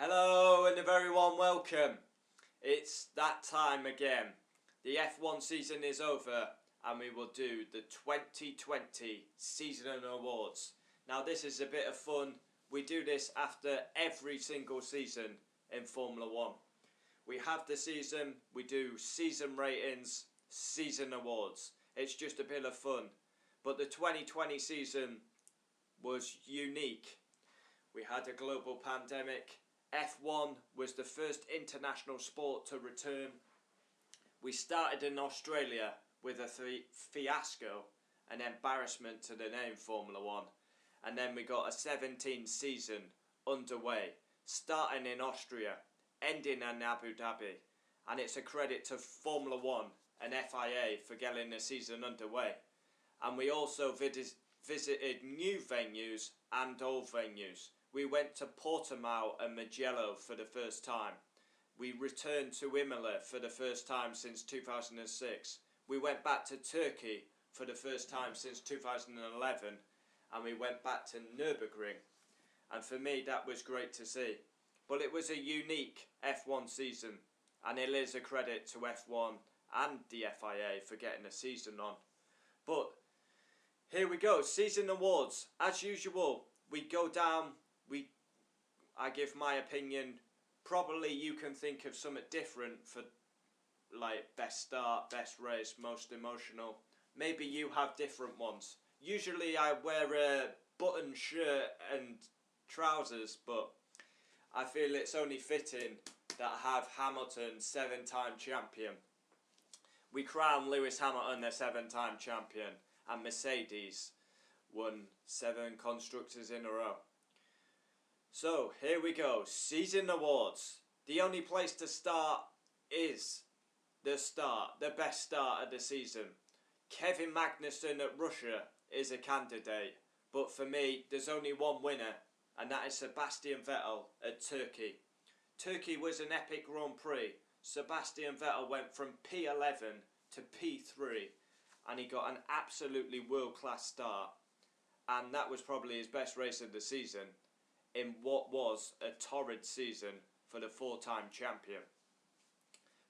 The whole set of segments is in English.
Hello and a very warm welcome. It's that time again. The F1 season is over and we will do the 2020 Season Awards. Now this is a bit of fun. We do this after every single season in Formula 1. We have the season, we do season ratings, season awards. It's just a bit of fun. But the 2020 season was unique. We had a global pandemic. F1 was the first international sport to return. We started in Australia with a fiasco, an embarrassment to the name Formula 1. And then we got a 17 season underway, starting in Austria, ending in Abu Dhabi. And it's a credit to Formula 1 and FIA for getting the season underway. And we also visited new venues and old venues. We went to Portimao and Mugello for the first time. We returned to Imola for the first time since 2006. We went back to Turkey for the first time since 2011. And we went back to Nürburgring. And for me that was great to see. But it was a unique F1 season. And it is a credit to F1 and the FIA for getting a season on. But here we go, season awards. As usual, we go down. I give my opinion. Probably you can think of something different for like best start, best race, most emotional. Maybe you have different ones. Usually I wear a button shirt and trousers, but I feel it's only fitting that I have Hamilton, 7-time champion. We crown Lewis Hamilton the 7-time champion, and Mercedes won 7 constructors in a row. So here we go, season awards. The only place to start is the best start of the season. Kevin Magnussen at Russia is a candidate, but for me there's only one winner, and that is Sebastian Vettel at Turkey. Turkey was an epic Grand Prix. Sebastian Vettel went from P11 to P3 and he got an absolutely world-class start, and that was probably his best race of the season in what was a torrid season for the 4-time champion.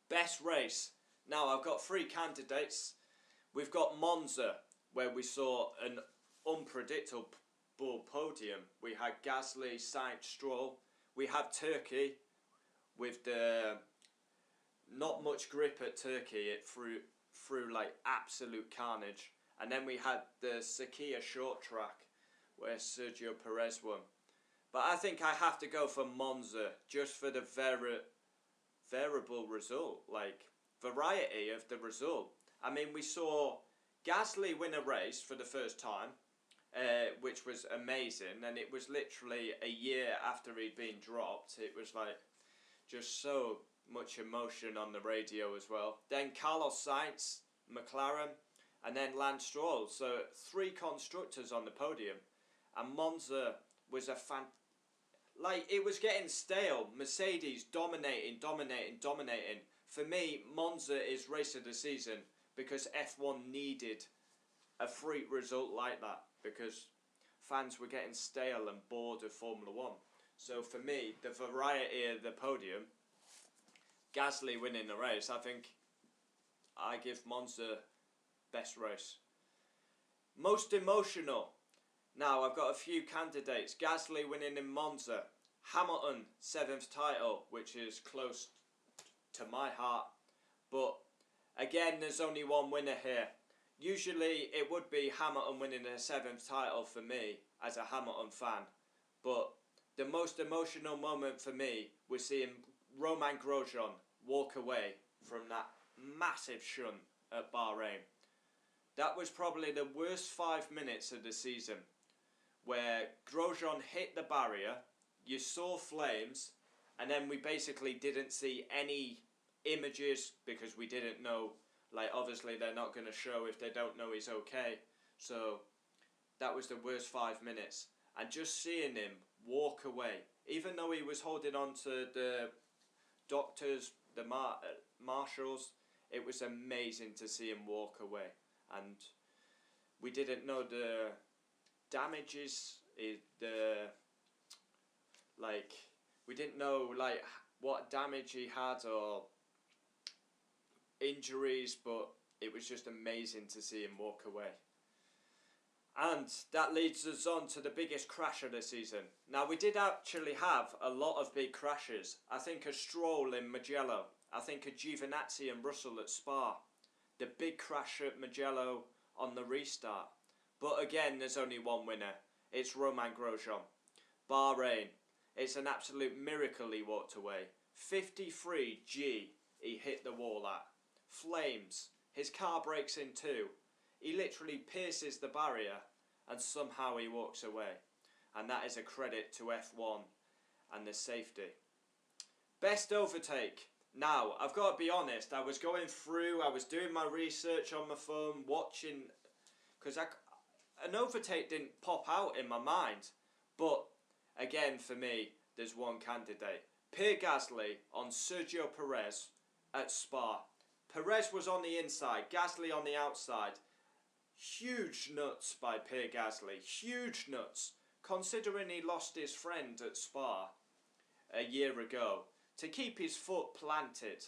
Best race. Now I've got 3 candidates. We've got Monza, where we saw an unpredictable podium. We had Gasly, Sainz, Stroll. We have Turkey with the not much grip at Turkey. It through like absolute carnage. And then we had the Sakhir short track where Sergio Perez won. But I think I have to go for Monza just for the variable result, like variety of the result. I mean, we saw Gasly win a race for the first time, which was amazing, and it was literally a year after he'd been dropped. It was like just so much emotion on the radio as well. Then Carlos Sainz, McLaren, and then Lance Stroll. So 3 constructors on the podium, and Monza was it was getting stale. Mercedes dominating. For me, Monza is race of the season because F1 needed a freak result like that because fans were getting stale and bored of Formula 1. So for me, the variety of the podium, Gasly winning the race, I think I give Monza best race. Most emotional. Now I've got a few candidates. Gasly winning in Monza. Hamilton 7th title, which is close to my heart. But again, there's only one winner here. Usually it would be Hamilton winning the 7th title for me as a Hamilton fan. But the most emotional moment for me was seeing Romain Grosjean walk away from that massive shunt at Bahrain. That was probably the worst 5 minutes of the season, where Grosjean hit the barrier, you saw flames, and then we basically didn't see any images because we didn't know, like obviously they're not going to show if they don't know he's okay. So that was the worst 5 minutes. And just seeing him walk away, even though he was holding on to the doctors, the marshals, it was amazing to see him walk away. And we didn't know the damages, we didn't know like what damage he had or injuries, but it was just amazing to see him walk away. And that leads us on to the biggest crash of the season. Now, we did actually have a lot of big crashes. I think a Stroll in Mugello. I think a Giovinazzi and Russell at Spa. The big crash at Mugello on the restart. But again, there's only one winner. It's Romain Grosjean. Bahrain. It's an absolute miracle he walked away. 53G he hit the wall at. Flames. His car breaks in two. He literally pierces the barrier and somehow he walks away. And that is a credit to F1 and the safety. Best overtake. Now, I've got to be honest, I was going through, I was doing my research on my phone, watching, because an overtake didn't pop out in my mind. But, again, for me, there's one candidate. Pierre Gasly on Sergio Perez at Spa. Perez was on the inside, Gasly on the outside. Huge nuts by Pierre Gasly, huge nuts, considering he lost his friend at Spa a year ago. To keep his foot planted,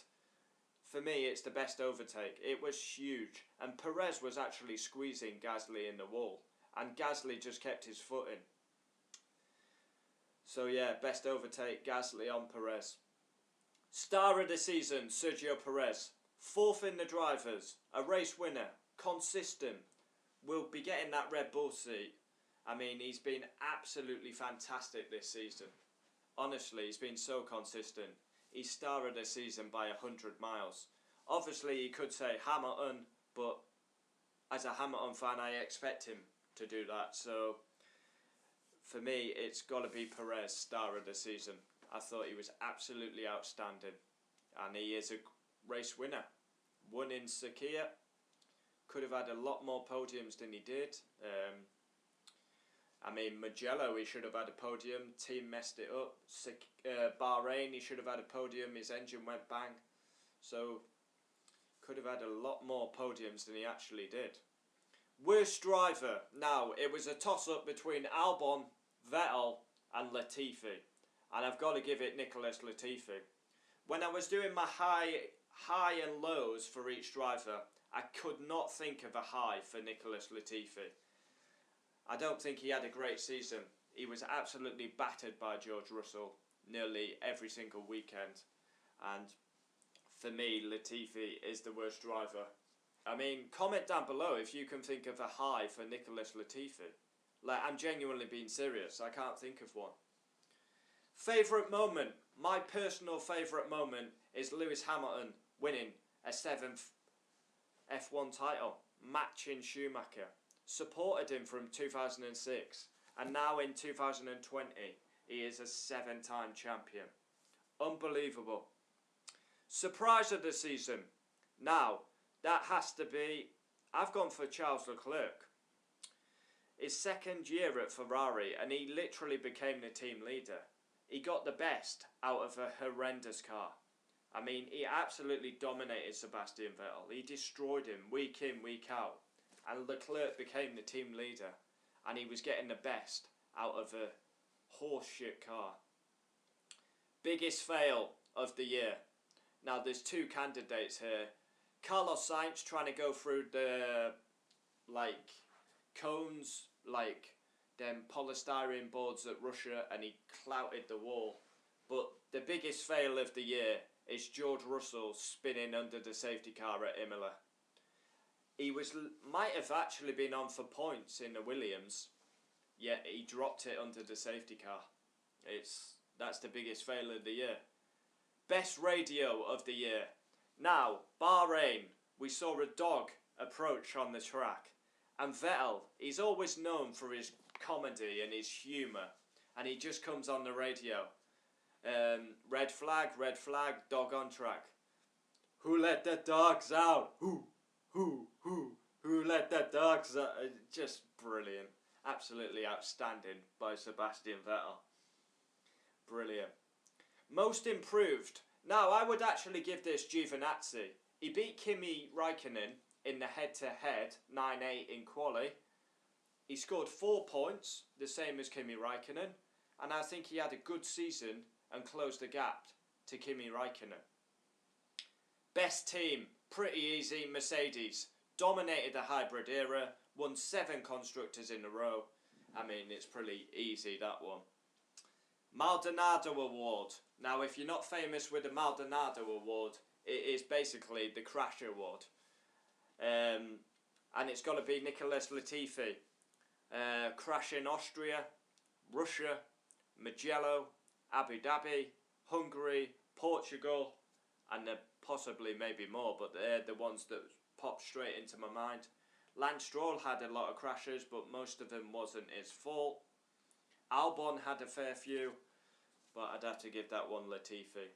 for me it's the best overtake. It was huge, and Perez was actually squeezing Gasly in the wall, and Gasly just kept his foot in. So yeah, best overtake, Gasly on Perez. Star of the season, Sergio Perez. Fourth in the drivers, a race winner, consistent. Will be getting that Red Bull seat. I mean, he's been absolutely fantastic this season. Honestly, he's been so consistent. He's star of the season by 100 miles. Obviously, you could say Hamilton, but as a Hamilton fan, I expect him to do that. So, for me, it's got to be Perez, star of the season. I thought he was absolutely outstanding. And he is a race winner. Won in Sakhir. Could have had a lot more podiums than he did. I mean, Mugello, he should have had a podium. Team messed it up. Bahrain, he should have had a podium. His engine went bang. So, could have had a lot more podiums than he actually did. Worst driver. Now, it was a toss-up between Albon, Vettel and Latifi. And I've got to give it Nicholas Latifi. When I was doing my high and lows for each driver, I could not think of a high for Nicholas Latifi. I don't think he had a great season. He was absolutely battered by George Russell nearly every single weekend. And for me, Latifi is the worst driver. I mean, comment down below if you can think of a high for Nicholas Latifi. Like, I'm genuinely being serious. I can't think of one. Favourite moment. My personal favourite moment is Lewis Hamilton winning a 7th F1 title, matching Schumacher. Supported him from 2006, and now in 2020 he is a 7-time champion. Unbelievable. Surprise of the season. Now, that has to be, I've gone for Charles Leclerc. His second year at Ferrari, and he literally became the team leader. He got the best out of a horrendous car. I mean, he absolutely dominated Sebastian Vettel. He destroyed him week in, week out. And Leclerc became the team leader. And he was getting the best out of a horseshit car. Biggest fail of the year. Now, there's two candidates here. Carlos Sainz trying to go through the, cones, them polystyrene boards at Russia, and he clouted the wall. But the biggest fail of the year is George Russell spinning under the safety car at Imola. He might have actually been on for points in the Williams, yet he dropped it under the safety car. That's the biggest fail of the year. Best radio of the year. Now, Bahrain, we saw a dog approach on the track. And Vettel, he's always known for his comedy and his humour. And he just comes on the radio. Red flag, dog on track. Who let the dogs out? Who let the dogs out? Just brilliant. Absolutely outstanding by Sebastian Vettel. Brilliant. Most improved. Now, I would actually give this Giovinazzi. He beat Kimi Raikkonen in the head-to-head, 9-8 in quali. He scored 4 points, the same as Kimi Raikkonen. And I think he had a good season and close the gap to Kimi Raikkonen. Best team, pretty easy, Mercedes. Dominated the hybrid era, won 7 constructors in a row. I mean, it's pretty easy, that one. Maldonado Award. Now, if you're not famous with the Maldonado Award, it is basically the Crash Award. And it's got to be Nicholas Latifi. Crash in Austria, Russia, Mugello, Abu Dhabi, Hungary, Portugal, and possibly maybe more, but they're the ones that popped straight into my mind. Lance Stroll had a lot of crashes, but most of them wasn't his fault. Albon had a fair few, but I'd have to give that one Latifi.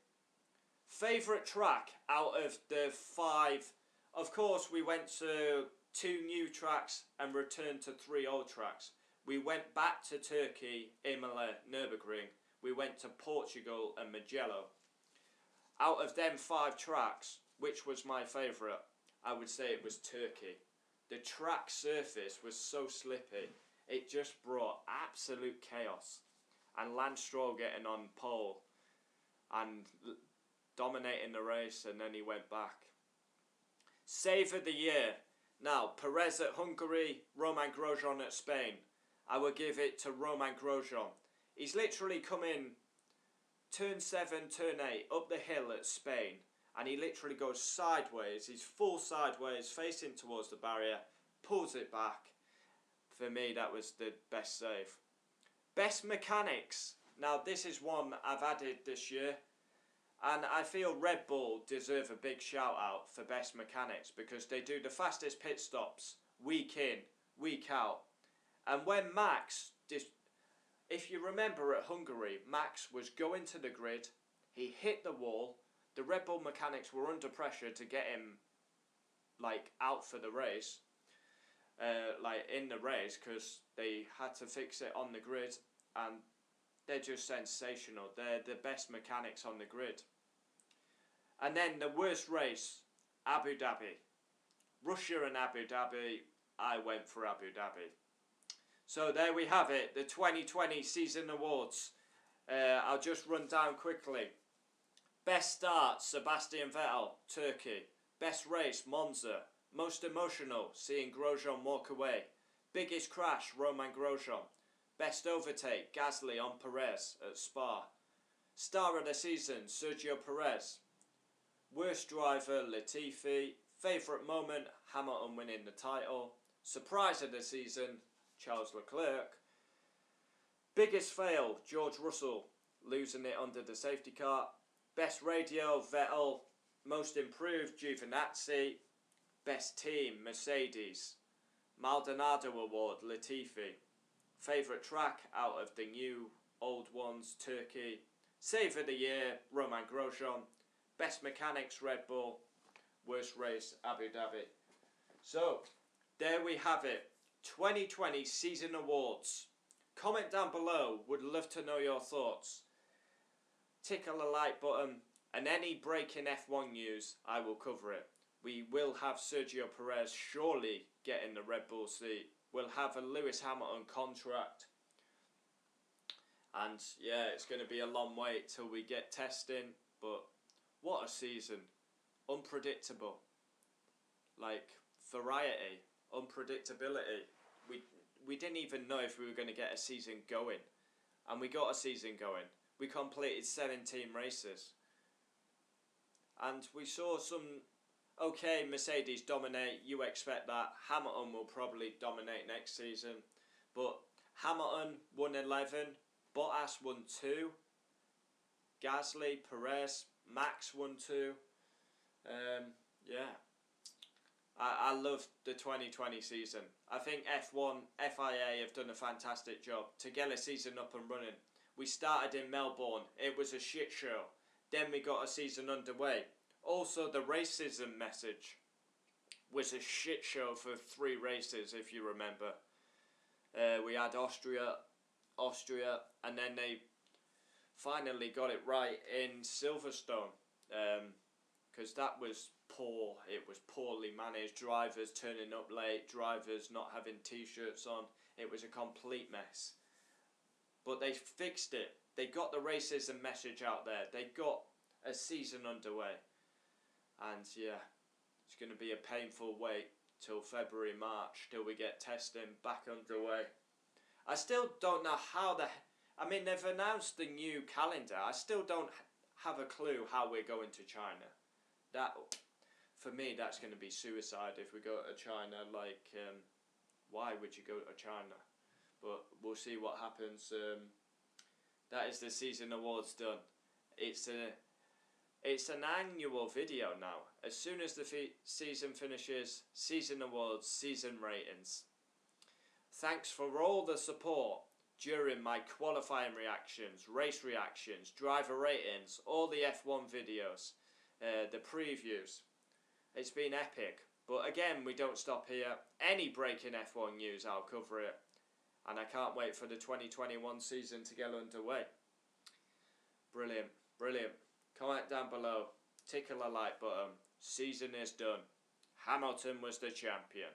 Favourite track out of the 5? Of course, we went to 2 new tracks and returned to 3 old tracks. We went back to Turkey, Imola, Nürburgring. We went to Portugal and Mugello. Out of them 5 tracks, which was my favourite? I would say it was Turkey. The track surface was so slippy, it just brought absolute chaos. And Lance Stroll getting on pole and dominating the race, and then he went back. Save of the year. Now, Perez at Hungary, Romain Grosjean at Spain. I would give it to Romain Grosjean. He's literally come in turn 7, turn 8, up the hill at Spain, and he literally goes sideways. He's full sideways, facing towards the barrier, pulls it back. For me, that was the best save. Best mechanics. Now, this is one I've added this year, and I feel Red Bull deserve a big shout out for best mechanics because they do the fastest pit stops week in, week out. And when Max, if you remember at Hungary, Max was going to the grid, he hit the wall, the Red Bull mechanics were under pressure to get him out for the race, in the race, because they had to fix it on the grid, and they're just sensational. They're the best mechanics on the grid. And then the worst race, Abu Dhabi. Russia and Abu Dhabi, I went for Abu Dhabi. So there we have it, the 2020 season awards. I'll just run down quickly. Best start, Sebastian Vettel, Turkey. Best race, Monza. Most emotional, seeing Grosjean walk away. Biggest crash, Romain Grosjean. Best overtake, Gasly on Perez at Spa. Star of the season, Sergio Perez. Worst driver, Latifi. Favourite moment, Hamilton winning the title. Surprise of the season, Charles Leclerc. Biggest fail, George Russell, losing it under the safety car. Best radio, Vettel. Most improved, Giovinazzi. Best team, Mercedes. Maldonado Award, Latifi. Favourite track out of the new, old ones, Turkey. Save of the year, Romain Grosjean. Best mechanics, Red Bull. Worst race, Abu Dhabi. So, there we have it. 2020 season awards. Comment down below, would love to know your thoughts. Tickle the like button, and any breaking F1 news, I will cover it. We will have Sergio Perez surely getting the Red Bull seat. We'll have a Lewis Hamilton contract. And yeah, it's going to be a long wait till we get testing, but what a season. Unpredictable. Variety, unpredictability. We didn't even know if we were going to get a season going, and we got a season going. We completed 17 races, and we saw some Mercedes dominate. You expect that. Hamilton will probably dominate next season, but Hamilton won 11, Bottas won 2, Gasly, Perez, Max won 2. I love the 2020 season. I think F1, FIA have done a fantastic job to get a season up and running. We started in Melbourne. It was a shit show. Then we got a season underway. Also, the racism message was a shit show for 3 races, if you remember. We had Austria, and then they finally got it right in Silverstone. Because that was poor. It was poorly managed. Drivers turning up late, drivers not having t-shirts on. It was a complete mess. But they fixed it. they got the racism message out there. They got a season underway. And yeah, it's going to be a painful wait till February, March, till we get testing back underway. I still don't know how I mean, they've announced the new calendar. I still don't have a clue how we're going to China. That, for me, that's going to be suicide if we go to China. Like, why would you go to China? But we'll see what happens. That is the season awards done. It's an annual video now. As soon as the season finishes, season awards, season ratings. Thanks for all the support during my qualifying reactions, race reactions, driver ratings, all the F1 videos, the previews. It's been epic. But again, we don't stop here. Any breaking F1 news, I'll cover it. And I can't wait for the 2021 season to get underway. Brilliant, brilliant. Comment down below. Tickle the like button. Season is done. Hamilton was the champion.